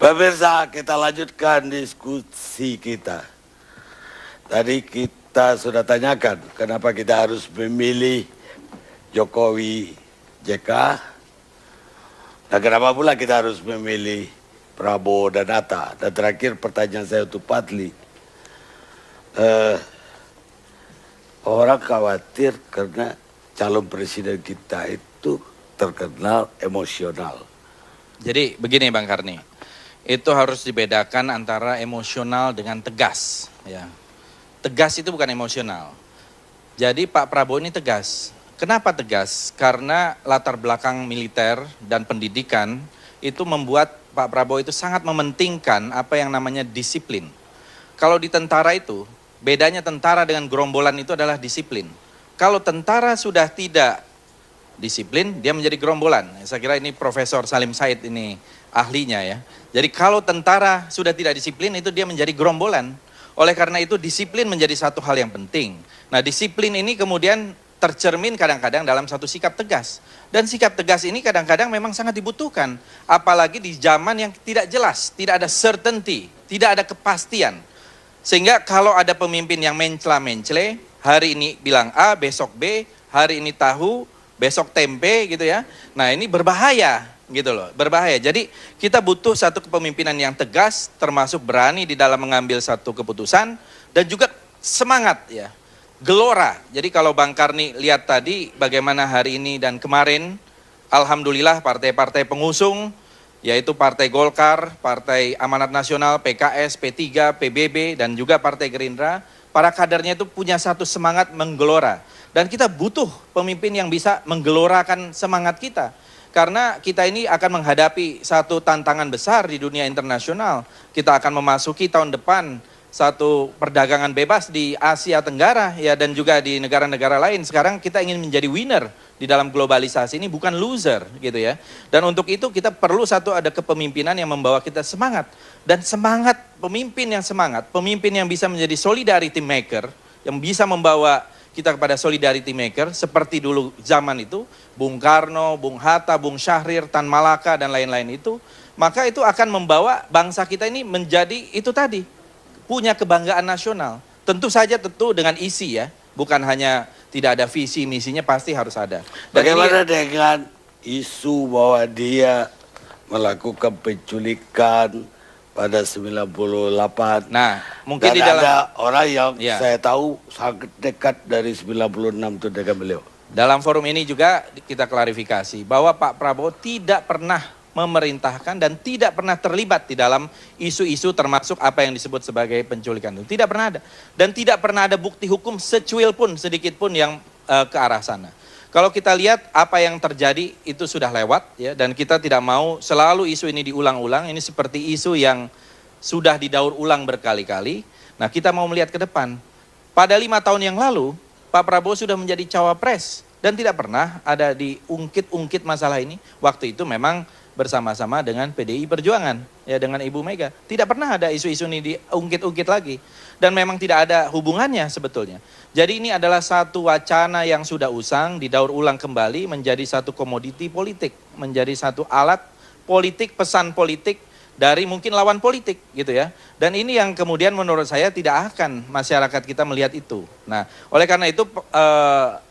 Pemirsa, kita lanjutkan diskusi kita. Tadi kita sudah tanyakan kenapa kita harus memilih Jokowi JK, dan kenapa pula kita harus memilih Prabowo dan Hatta. Dan terakhir pertanyaan saya untuk Fadli, orang khawatir karena calon presiden kita itu terkenal emosional. Jadi begini Bang Karni, itu harus dibedakan antara emosional dengan tegas. Ya. Tegas itu bukan emosional. Jadi Pak Prabowo ini tegas. Kenapa tegas? Karena latar belakang militer dan pendidikan itu membuat Pak Prabowo itu sangat mementingkan apa yang namanya disiplin. Kalau di tentara itu, bedanya tentara dengan gerombolan itu adalah disiplin. Kalau tentara sudah tidak disiplin, dia menjadi gerombolan. Saya kira ini Profesor Salim Said ini ahlinya ya. Jadi kalau tentara sudah tidak disiplin itu dia menjadi gerombolan. Oleh karena itu disiplin menjadi satu hal yang penting. Nah disiplin ini kemudian tercermin kadang-kadang dalam satu sikap tegas. Dan sikap tegas ini kadang-kadang memang sangat dibutuhkan. Apalagi di zaman yang tidak jelas, tidak ada certainty, tidak ada kepastian. Sehingga kalau ada pemimpin yang mencela-mencele, hari ini bilang A, besok B, hari ini tahu, besok tempe gitu ya. Nah ini berbahaya gitu loh, berbahaya. Jadi kita butuh satu kepemimpinan yang tegas, termasuk berani di dalam mengambil satu keputusan dan juga semangat ya, gelora. Jadi kalau Bang Karni lihat tadi bagaimana hari ini dan kemarin, alhamdulillah partai-partai pengusung, yaitu Partai Golkar, Partai Amanat Nasional, PKS, P3, PBB, dan juga Partai Gerindra, para kadernya itu punya satu semangat menggelora. Dan kita butuh pemimpin yang bisa menggelorakan semangat kita. Karena kita ini akan menghadapi satu tantangan besar di dunia internasional. Kita akan memasuki tahun depan satu perdagangan bebas di Asia Tenggara ya, dan juga di negara-negara lain. Sekarang kita ingin menjadi winner di dalam globalisasi ini, bukan loser gitu ya. Dan untuk itu kita perlu satu ada kepemimpinan yang membawa kita semangat. Dan semangat, pemimpin yang bisa menjadi solidarity maker, yang bisa membawa kita kepada solidarity maker seperti dulu zaman itu, Bung Karno, Bung Hatta, Bung Syahrir, Tan Malaka dan lain-lain itu, maka itu akan membawa bangsa kita ini menjadi itu tadi, punya kebanggaan nasional. Tentu saja dengan isi ya, bukan hanya tidak ada visi misinya, pasti harus ada. Dan bagaimana dengan isu bahwa dia melakukan penculikan pada 98. Nah, mungkin dan di dalam ada orang yang ya, saya tahu sangat dekat dari 96 itu dengan beliau. Dalam forum ini juga kita klarifikasi bahwa Pak Prabowo tidak pernah memerintahkan dan tidak pernah terlibat di dalam isu-isu termasuk apa yang disebut sebagai penculikan itu. Tidak pernah ada. Dan tidak pernah ada bukti hukum secuil pun, sedikit pun yang ke arah sana. Kalau kita lihat apa yang terjadi itu sudah lewat ya, dan kita tidak mau selalu isu ini diulang-ulang. Ini seperti isu yang sudah didaur ulang berkali-kali. Nah kita mau melihat ke depan. Pada 5 tahun yang lalu Pak Prabowo sudah menjadi cawapres dan tidak pernah ada diungkit-ungkit masalah ini. Waktu itu memang bersama-sama dengan PDI Perjuangan ya, dengan Ibu Mega. Tidak pernah ada isu-isu ini diungkit-ungkit lagi. Dan memang tidak ada hubungannya sebetulnya. Jadi ini adalah satu wacana yang sudah usang, didaur ulang kembali menjadi satu komoditi politik, menjadi satu alat politik, pesan politik dari mungkin lawan politik gitu ya. Dan ini yang kemudian menurut saya tidak akan masyarakat kita melihat itu. Nah, oleh karena itu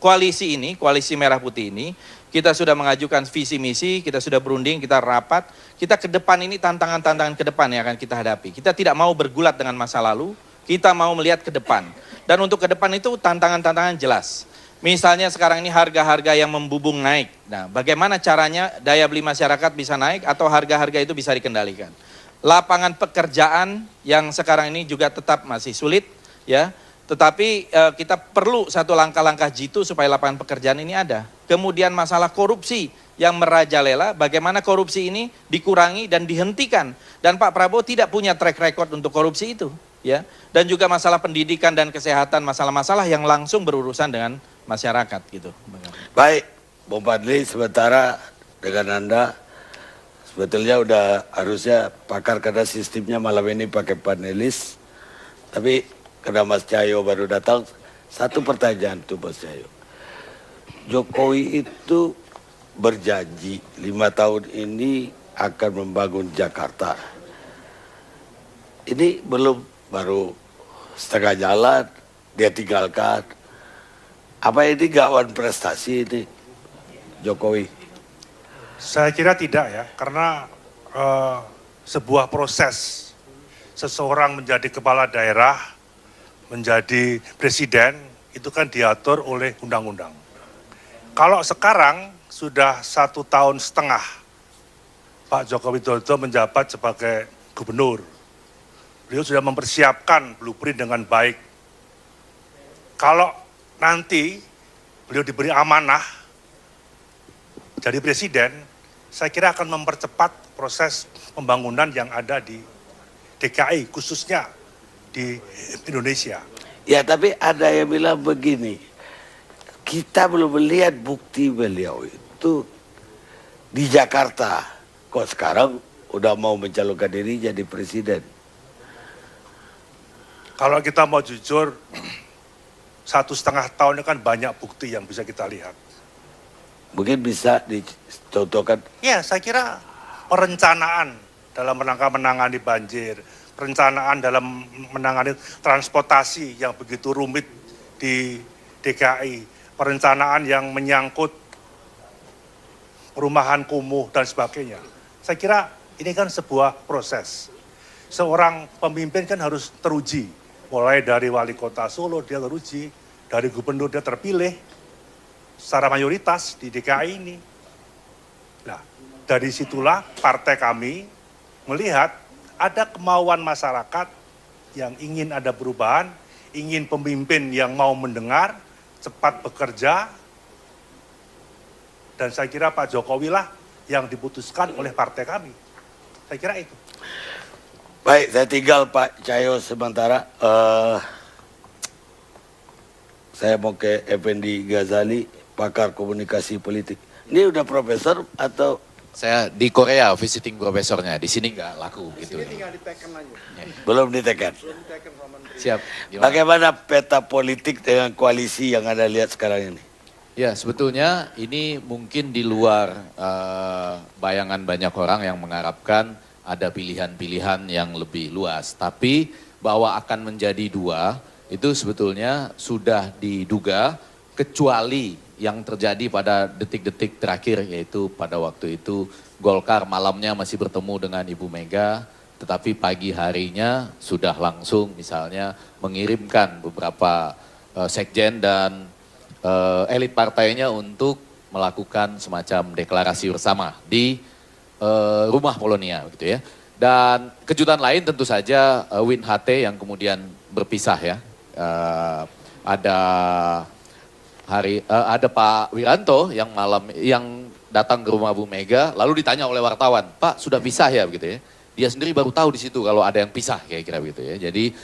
koalisi ini, koalisi Merah Putih ini, kita sudah mengajukan visi misi, kita sudah berunding, kita rapat, kita ke depan ini tantangan-tantangan ke depan yang akan kita hadapi. Kita tidak mau bergulat dengan masa lalu, kita mau melihat ke depan. Dan untuk ke depan itu tantangan-tantangan jelas. Misalnya sekarang ini harga-harga yang membubung naik. Nah, bagaimana caranya daya beli masyarakat bisa naik atau harga-harga itu bisa dikendalikan. Lapangan pekerjaan yang sekarang ini juga tetap masih sulit ya. Tetapi kita perlu satu langkah-langkah jitu supaya lapangan pekerjaan ini ada. Kemudian masalah korupsi yang merajalela, bagaimana korupsi ini dikurangi dan dihentikan. Dan Pak Prabowo tidak punya track record untuk korupsi itu. Ya, dan juga masalah pendidikan dan kesehatan, masalah-masalah yang langsung berurusan dengan masyarakat gitu. Baik, Bung Fadli, sementara dengan Anda sebetulnya udah harusnya pakar karena sistemnya malam ini pakai panelis. Tapi karena Mas Cahyo baru datang, satu pertanyaan tuh Mas Cahyo. Jokowi itu berjanji 5 tahun ini akan membangun Jakarta. ini belum, baru setengah jalan, dia tinggalkan. Apa ini gawan prestasi ini, Jokowi? Saya kira tidak ya, karena sebuah proses seseorang menjadi kepala daerah, menjadi presiden, itu kan diatur oleh undang-undang. Kalau sekarang sudah 1,5 tahun Pak Joko Widodo menjabat sebagai gubernur, beliau sudah mempersiapkan blueprint dengan baik. Kalau nanti beliau diberi amanah jadi presiden, saya kira akan mempercepat proses pembangunan yang ada di DKI, khususnya di Indonesia. Ya, tapi ada yang bilang begini, kita belum melihat bukti beliau itu di Jakarta. Kok sekarang udah mau mencalonkan diri jadi presiden? Kalau kita mau jujur, 1,5 tahun ini kan banyak bukti yang bisa kita lihat. Mungkin bisa dicontohkan. Ya, saya kira perencanaan dalam rangka menangani banjir, perencanaan dalam menangani transportasi yang begitu rumit di DKI, perencanaan yang menyangkut perumahan kumuh dan sebagainya. Saya kira ini kan sebuah proses. Seorang pemimpin kan harus teruji, mulai dari wali kota Solo dia teruji, dari gubernur dia terpilih secara mayoritas di DKI ini. Nah, dari situlah partai kami melihat ada kemauan masyarakat yang ingin ada perubahan, ingin pemimpin yang mau mendengar, cepat bekerja, dan saya kira Pak Jokowi lah yang diputuskan oleh partai kami. Saya kira itu. Baik, saya tinggal Pak Cahyo sementara. Saya mau ke Effendi Ghazali, pakar komunikasi politik. Ini udah profesor atau? Saya di Korea visiting profesornya, di sini nggak laku gitu. Belum diteken. Siap. Gimana? Bagaimana peta politik dengan koalisi yang Anda lihat sekarang ini? Ya, sebetulnya ini mungkin di luar bayangan banyak orang yang mengharapkan ada pilihan-pilihan yang lebih luas. Tapi bahwa akan menjadi dua, itu sebetulnya sudah diduga, kecuali yang terjadi pada detik-detik terakhir, yaitu pada waktu itu Golkar malamnya masih bertemu dengan Ibu Mega, tetapi pagi harinya sudah langsung misalnya mengirimkan beberapa sekjen dan elit partainya untuk melakukan semacam deklarasi bersama di rumah Polonia, gitu ya. Dan kejutan lain tentu saja Win HT yang kemudian berpisah ya. Ada Pak Wiranto yang datang ke rumah Bu Mega, lalu ditanya oleh wartawan, Pak sudah pisah ya, begitu ya. Dia sendiri baru tahu di situ kalau ada yang pisah, kira-kira begitu ya. Jadi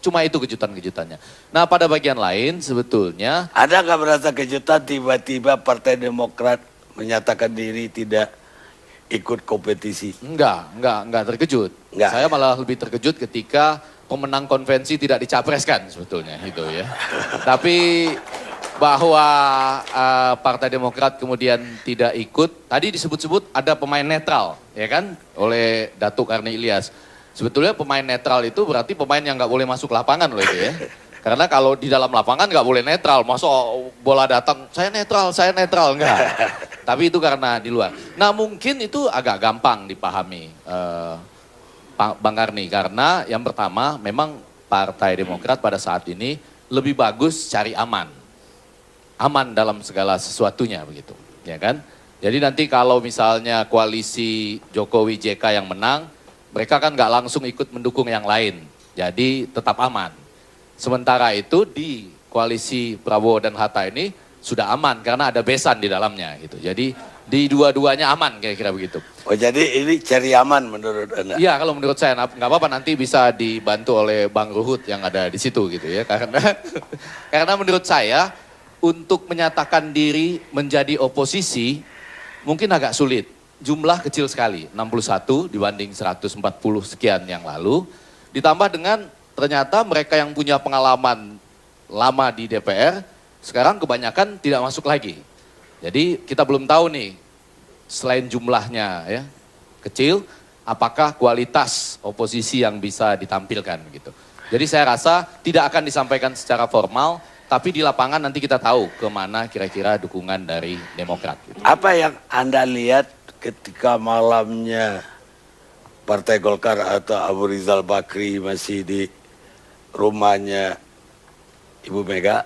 cuma itu kejutan-kejutannya. Nah, pada bagian lain sebetulnya Ada nggak merasa kejutan tiba-tiba Partai Demokrat menyatakan diri tidak ikut kompetisi? Enggak terkejut. Enggak. Saya malah lebih terkejut ketika pemenang konvensi tidak dicapreskan sebetulnya gitu ya. Tapi bahwa Partai Demokrat kemudian tidak ikut, tadi disebut-sebut ada pemain netral, ya kan, oleh Datuk Karni Ilyas. Sebetulnya pemain netral itu berarti pemain yang nggak boleh masuk lapangan loh itu ya. Karena kalau di dalam lapangan nggak boleh netral, masa bola datang, saya netral, enggak. Tapi itu karena di luar. Nah mungkin itu agak gampang dipahami Pak Bang Karni, karena yang pertama memang Partai Demokrat pada saat ini lebih bagus cari aman dalam segala sesuatunya begitu, ya kan? Jadi nanti kalau misalnya koalisi Jokowi JK yang menang, mereka kan nggak langsung ikut mendukung yang lain, jadi tetap aman. Sementara itu di koalisi Prabowo dan Hatta ini sudah aman karena ada besan di dalamnya gitu. Jadi di dua-duanya aman kira-kira begitu. Oh jadi ini cari aman menurut Anda? Iya kalau menurut saya nggak apa-apa, nanti bisa dibantu oleh Bang Ruhut yang ada di situ gitu ya. Karena menurut saya untuk menyatakan diri menjadi oposisi mungkin agak sulit. Jumlah kecil sekali, 61 dibanding 140 sekian yang lalu. Ditambah dengan ternyata mereka yang punya pengalaman lama di DPR sekarang kebanyakan tidak masuk lagi. Jadi kita belum tahu nih, selain jumlahnya ya kecil, apakah kualitas oposisi yang bisa ditampilkan gitu. Jadi saya rasa tidak akan disampaikan secara formal, tapi di lapangan nanti kita tahu kemana kira-kira dukungan dari Demokrat. Gitu. Apa yang Anda lihat ketika malamnya Partai Golkar atau Abu Rizal Bakri masih di rumahnya Ibu Mega,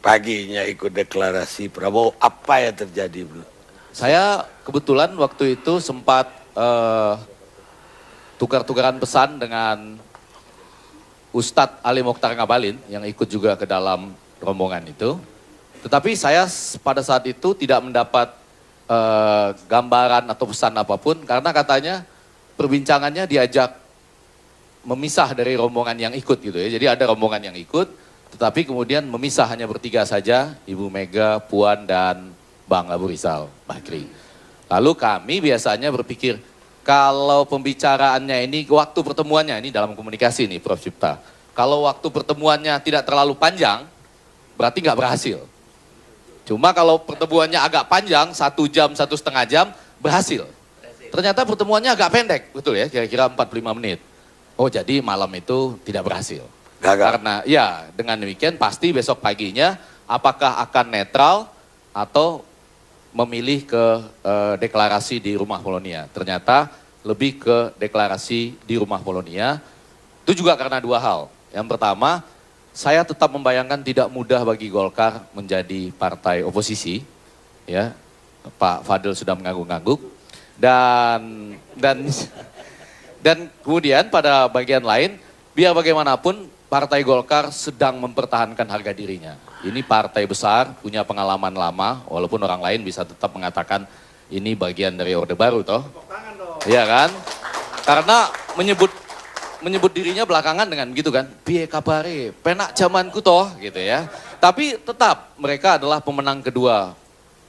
paginya ikut deklarasi Prabowo, apa yang terjadi? Saya kebetulan waktu itu sempat tukar-tukaran pesan dengan Ustadz Ali Mokhtar Ngabalin yang ikut juga ke dalam rombongan itu. Tetapi saya pada saat itu tidak mendapat gambaran atau pesan apapun karena katanya perbincangannya diajak memisah dari rombongan yang ikut gitu ya. Jadi ada rombongan yang ikut tetapi kemudian memisah hanya bertiga saja, Ibu Mega, Puan dan Bang Abu Rizal Bakri. Lalu kami biasanya berpikir kalau pembicaraannya ini waktu pertemuannya ini dalam komunikasi nih Prof. Cipta. Kalau waktu pertemuannya tidak terlalu panjang berarti nggak berhasil. Cuma kalau pertemuannya agak panjang, 1 jam, 1,5 jam, berhasil. Ternyata pertemuannya agak pendek, betul ya, kira-kira 45 menit. Oh jadi malam itu tidak berhasil. Gagal. Karena ya dengan demikian pasti besok paginya apakah akan netral atau memilih ke deklarasi di Rumah Polonia. Ternyata lebih ke deklarasi di Rumah Polonia. Itu juga karena 2 hal. Yang pertama, saya tetap membayangkan tidak mudah bagi Golkar menjadi partai oposisi, ya. Pak Fadil sudah mengangguk-angguk dan kemudian pada bagian lain, biar bagaimanapun Partai Golkar sedang mempertahankan harga dirinya. Ini partai besar, punya pengalaman lama, walaupun orang lain bisa tetap mengatakan ini bagian dari Orde Baru, toh? Iya kan? Karena menyebut dirinya belakangan dengan gitu kan, piye kabare, penak zamanku toh gitu ya. Tapi tetap mereka adalah pemenang kedua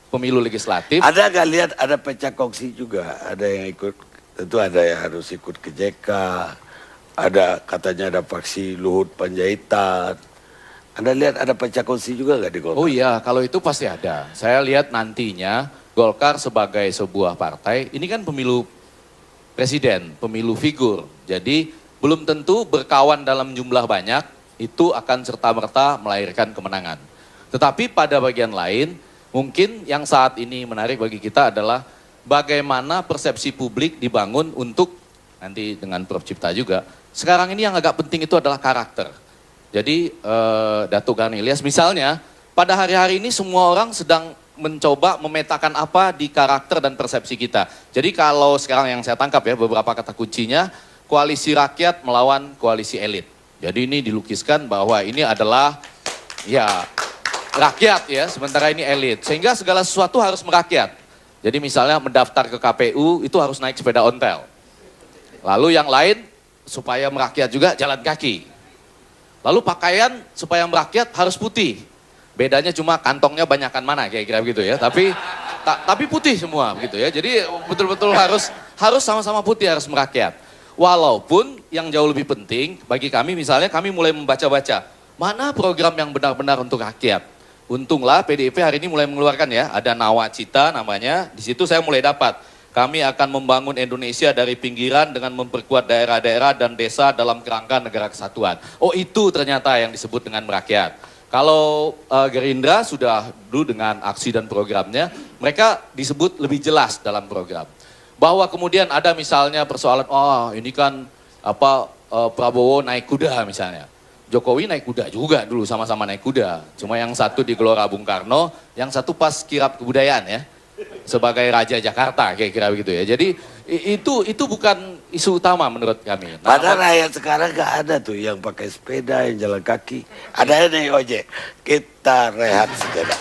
pemilu legislatif. Ada nggak lihat ada pecah kongsi juga, ada yang ikut, tentu ada yang harus ikut ke JK, ada katanya ada faksi Luhut Panjaitan. Anda lihat ada pecah kongsi juga nggak di Golkar? Oh iya, kalau itu pasti ada. Saya lihat nantinya Golkar sebagai sebuah partai, ini kan pemilu presiden, pemilu figur. Jadi belum tentu berkawan dalam jumlah banyak, itu akan serta-merta melahirkan kemenangan. Tetapi pada bagian lain, mungkin yang saat ini menarik bagi kita adalah bagaimana persepsi publik dibangun untuk, nanti dengan Prof. Cipta juga, sekarang ini yang agak penting itu adalah karakter. Jadi Datuk Garni Ilyas misalnya, pada hari-hari ini semua orang sedang mencoba memetakan apa di karakter dan persepsi kita. Jadi kalau sekarang yang saya tangkap ya, beberapa kata kuncinya, koalisi rakyat melawan koalisi elit. Jadi ini dilukiskan bahwa ini adalah ya rakyat ya, sementara ini elit. Sehingga segala sesuatu harus merakyat. Jadi misalnya mendaftar ke KPU itu harus naik sepeda ontel. Lalu yang lain supaya merakyat juga jalan kaki. Lalu pakaian supaya merakyat harus putih. Bedanya cuma kantongnya banyakan mana kira-kira begitu ya. Tapi putih semua begitu ya. Jadi betul-betul harus sama-sama putih, harus merakyat. Walaupun yang jauh lebih penting bagi kami misalnya kami mulai membaca-baca mana program yang benar-benar untuk rakyat. Untunglah PDIP hari ini mulai mengeluarkan ya, ada Nawacita namanya, di situ saya mulai dapat. Kami akan membangun Indonesia dari pinggiran dengan memperkuat daerah-daerah dan desa dalam kerangka negara kesatuan. Oh itu ternyata yang disebut dengan merakyat. Kalau Gerindra sudah dulu dengan aksi dan programnya, mereka disebut lebih jelas dalam program. Bahwa kemudian ada misalnya persoalan, oh ini kan Prabowo naik kuda misalnya. Jokowi naik kuda juga dulu, sama-sama naik kuda. Cuma yang satu di Gelora Bung Karno, yang satu pas kirap kebudayaan ya. Sebagai Raja Jakarta kira-kira begitu ya. Jadi itu bukan isu utama menurut kami. Padahal rakyat sekarang nggak ada tuh yang pakai sepeda, yang jalan kaki. Ada yang naik ojek. Kita rehat sejenak.